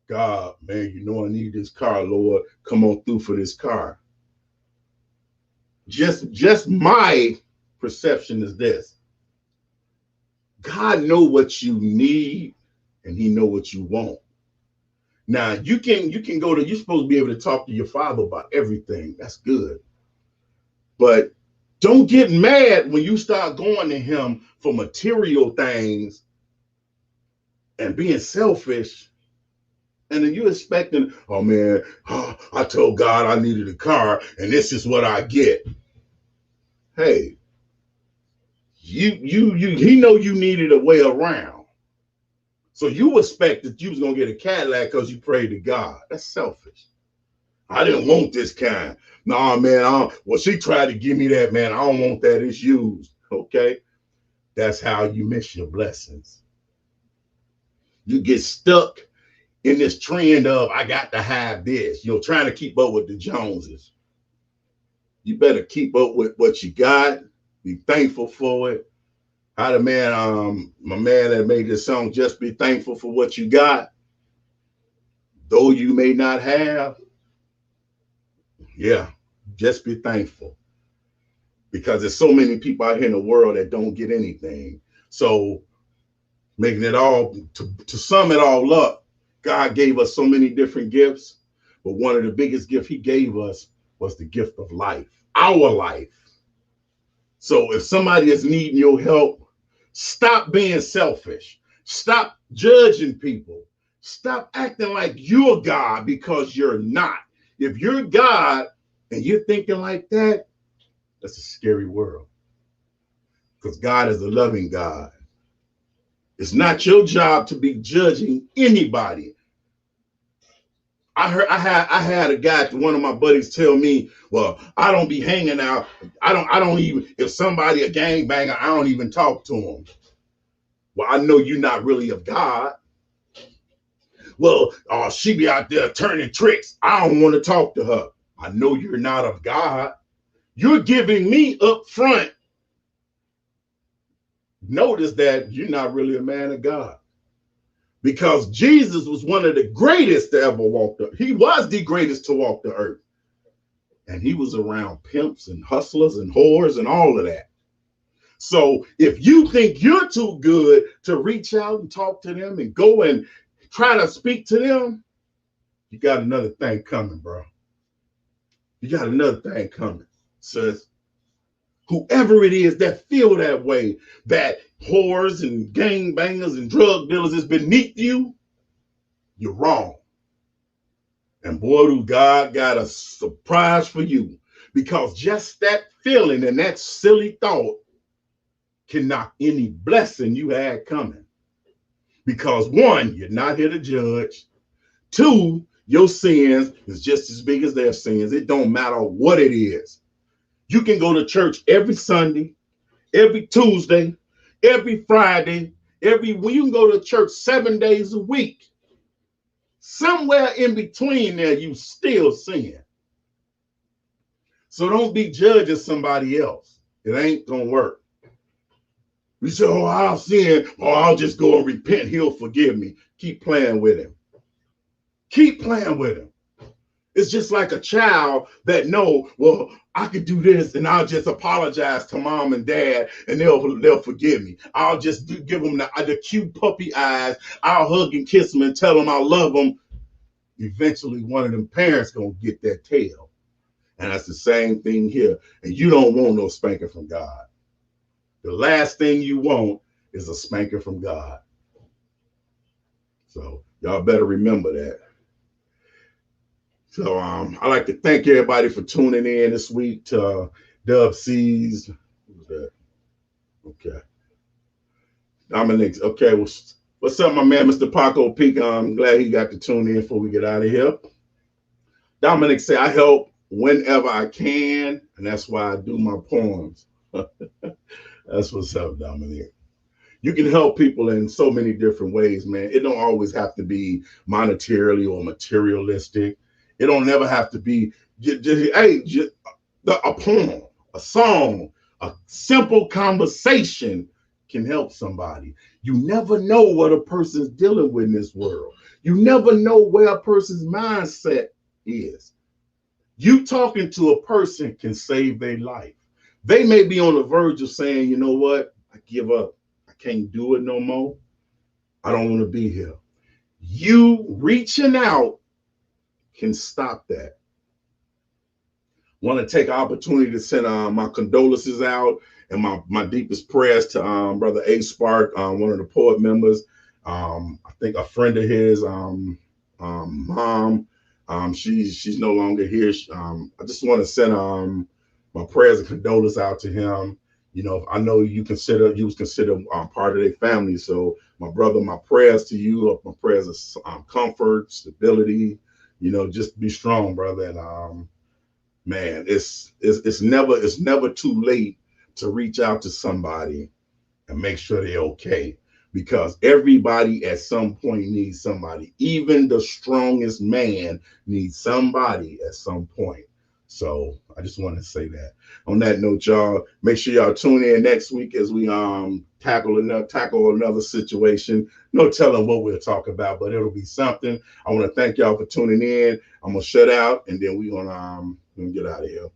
God, man, I need this car, Lord. Come on through for this car. Just my perception is this. God know what you need and he know what you want. Now you can go to, you're supposed to be able to talk to your father about everything. That's good. But don't get mad when you start going to him for material things and being selfish. And then you're expecting, oh man, I told God I needed a car and this is what I get. Hey, he know you needed a way around. So you expect that you was gonna get a Cadillac because you prayed to God. That's selfish. I didn't want this kind. Nah, man, well, she tried to give me that, man. I don't want that. It's used. Okay. That's how you miss your blessings. You get stuck in this trend of I got to have this, trying to keep up with the Joneses. You better keep up with what you got. Be thankful for it. How the man, my man that made this song, just be thankful for what you got. Though you may not have, yeah, just be thankful. Because there's so many people out here in the world that don't get anything. So making it all, to sum it all up, God gave us so many different gifts, but one of the biggest gifts he gave us was the gift of life, our life. So if somebody is needing your help, stop being selfish. Stop judging people. Stop acting like you're God because you're not. If you're God and you're thinking like that, that's a scary world. Because God is a loving God. It's not your job to be judging anybody. I had a guy, one of my buddies, tell me, well, I don't be hanging out. I don't even, if somebody a gangbanger, I don't even talk to him. Well, I know you're not really of God. Well, she be out there turning tricks. I don't want to talk to her. I know you're not of God. You're giving me up front. Notice that you're not really a man of God. Because Jesus was one of the greatest to ever walk the earth. He was the greatest to walk the earth. And he was around pimps and hustlers and whores and all of that. So if you think you're too good to reach out and talk to them and go and try to speak to them, you got another thing coming, bro. You got another thing coming, sis. Whoever it is that feel that way, that whores and gangbangers and drug dealers is beneath you, you're wrong. And boy, do God got a surprise for you, because just that feeling and that silly thought can knock any blessing you had coming. Because one, you're not here to judge. Two, your sins is just as big as their sins. It don't matter what it is. You can go to church every Sunday, every Tuesday, every Friday, you can go to church 7 days a week. Somewhere in between there, you still sin. So don't be judging somebody else. It ain't gonna work. We say, oh, I'll sin, or I'll just go and repent. He'll forgive me. Keep playing with him. Keep playing with him. It's just like a child that know, well, I could do this and I'll just apologize to mom and dad and they'll forgive me. I'll just give them the cute puppy eyes. I'll hug and kiss them and tell them I love them. Eventually, one of them parents gonna get that tail. And that's the same thing here. And you don't want no spanking from God. The last thing you want is a spanking from God. So y'all better remember that. So I like to thank everybody for tuning in this week to Dubceez. Who's that? Okay. Dominic. Okay. What's up, my man, Mr. Paco Peak? I'm glad he got to tune in before we get out of here. Dominic said, I help whenever I can, and that's why I do my poems. That's what's up, Dominic. You can help people in so many different ways, man. It don't always have to be monetarily or materialistic. It don't never have to be a poem, a song, a simple conversation can help somebody. You never know what a person's dealing with in this world. You never know where a person's mindset is. You talking to a person can save their life. They may be on the verge of saying, you know what? I give up. I can't do it no more. I don't want to be here. You reaching out can stop that. Want to take an opportunity to send my condolences out and my deepest prayers to Brother A. Spark, one of the poet members. I think a friend of his, mom. She's no longer here. I just want to send my prayers and condolences out to him. You know, I know you was considered part of their family. So my brother, my prayers to you, my prayers of comfort, stability. You know, just be strong, brother. And man, it's never too late to reach out to somebody and make sure they're okay. Because everybody at some point needs somebody. Even the strongest man needs somebody at some point. So I just want to say that. On that note, y'all, make sure y'all tune in next week as we tackle another situation. No telling what we'll talk about, but it'll be something. I want to thank y'all for tuning in. I'm gonna shut out, and then we're gonna get out of here.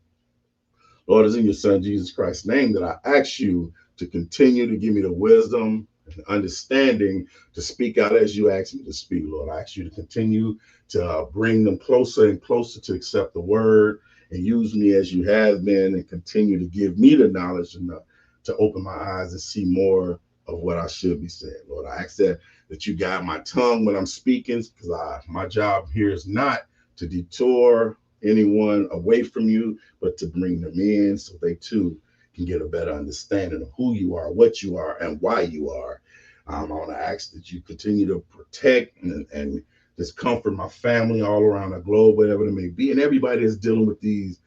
Lord, it's in your Son Jesus Christ's name that I ask you to continue to give me the wisdom and understanding to speak out as you ask me to speak, Lord. I ask you to continue to bring them closer and closer to accept the word and use me as you have been, and continue to give me the knowledge enough to open my eyes and see more of what I should be saying, Lord. I ask that you guide my tongue when I'm speaking, because my job here is not to detour anyone away from you, but to bring them in so they too can get a better understanding of who you are, what you are, and why you are. I want to ask that you continue to protect and just comfort my family all around the globe, whatever it may be, and everybody that's dealing with these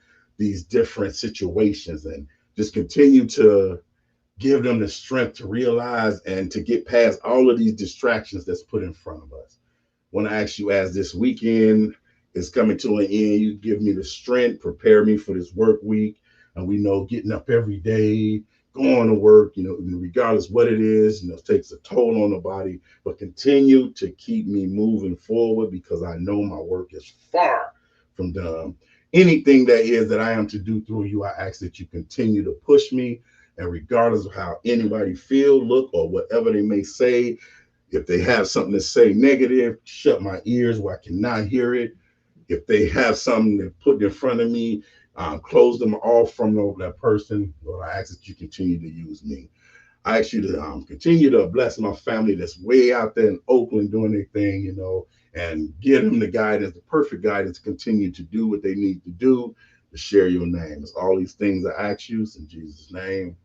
different situations, and just continue to give them the strength to realize and to get past all of these distractions that's put in front of us. I want to ask you, as this weekend is coming to an end, you give me the strength, prepare me for this work week. And we know getting up every day, going to work, regardless what it is, it takes a toll on the body, but continue to keep me moving forward, because I know my work is far from done. Anything that I am to do through you, I ask that you continue to push me. And regardless of how anybody feel, look, or whatever they may say, if they have something to say negative, shut my ears where I cannot hear it. If they have something to put in front of me, close them off from that person. Lord, I ask that you continue to use me. I ask you to continue to bless my family that's way out there in Oakland doing their thing, and give them the guidance, the perfect guidance to continue to do what they need to do to share your name. It's all these things I ask you in Jesus' name.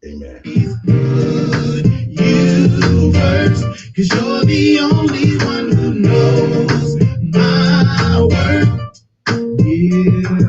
Amen. You first, cause you're the only one who knows my worth. Yeah.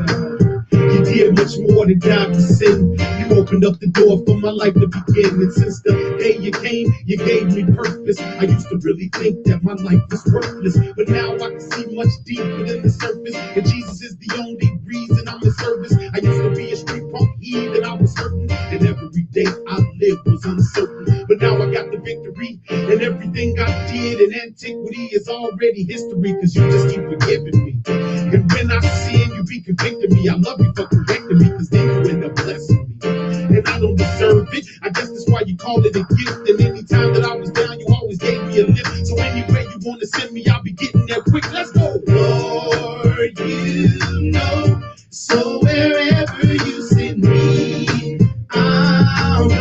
You did much more than die for sin. You opened up the door for my life to begin. And since the day you came, you gave me purpose. I used to really think that my life was worthless, but now I can see much deeper than the surface. And Jesus is the only reason I'm in service. I used to be a street punk heathen, I was hurting, and every day I lived was uncertain. But now I got the victory, and everything I did in antiquity is already history, cause you just keep forgiving me. And when I sin, you be convicting me. I love you for correcting me, cause then you end up blessing me. And I don't deserve it, I guess that's why you called it a gift. And anytime that I was down, you always gave me a lift. So anywhere you wanna send me, I'll be getting there quick. Let's go. Lord, you know, so wherever you send me, I'll